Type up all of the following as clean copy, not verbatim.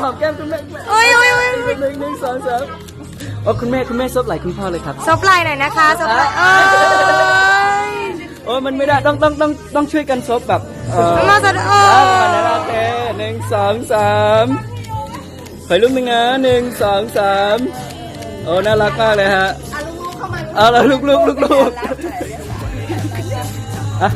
หอมแก้มคุณแม่หนึ่งสองสามโอ้คุณแม่ซบไหล่คุณพ่อเลยครับซบไหล่หน่อยนะคะซบไหล่โอ้มันไม่ได้ต้องช่วยกันซบแบบมาจะโอเคหนึ่งสองสามไปลูกหนึ่งนะหนึ่งสองสามโอ้น่ารักมากเลยฮะเอาละลูกอ่ะ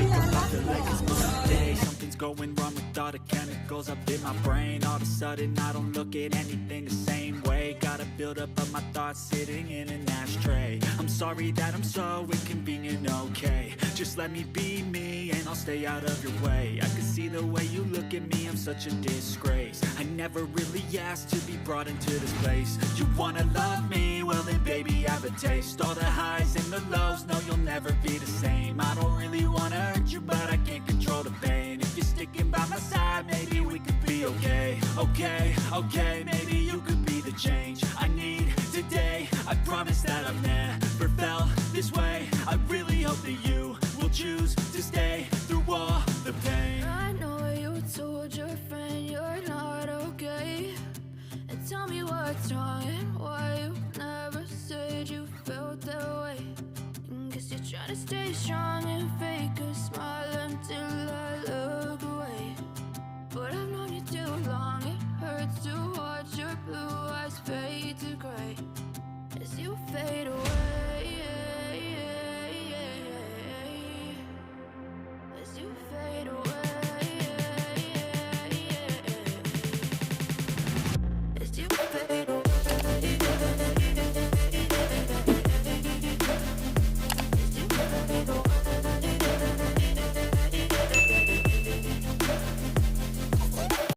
all the chemicals up in my brain. All of a sudden I don't look at anything the same way. Gotta build up of my thoughts sitting in an ashtray. I'm sorry that I'm so inconvenient, okay. Just let me be me and I'll stay out of your way. I can see the way you look at me, I'm such a disgrace. I never really asked to be brought into this place. You wanna love me? Well then baby have a taste. All the highs and the lows, no you'll never be the same. I don't really wanna hurt you but I can't control the pain. If you're sticking by my side, maybe we could be okay. Okay, maybe you could be the change I need today. I promise that I've never felt this way. I really hope that you will choose to stay through all the pain. I know you told your friend you're not okay, and tell me what's wrong and why you never said you felt that way. Guess you're trying to stay strong and fake a smile until I look away. But I've known you too long, it hurts to watch your blue eyes fade to gray as you fade away.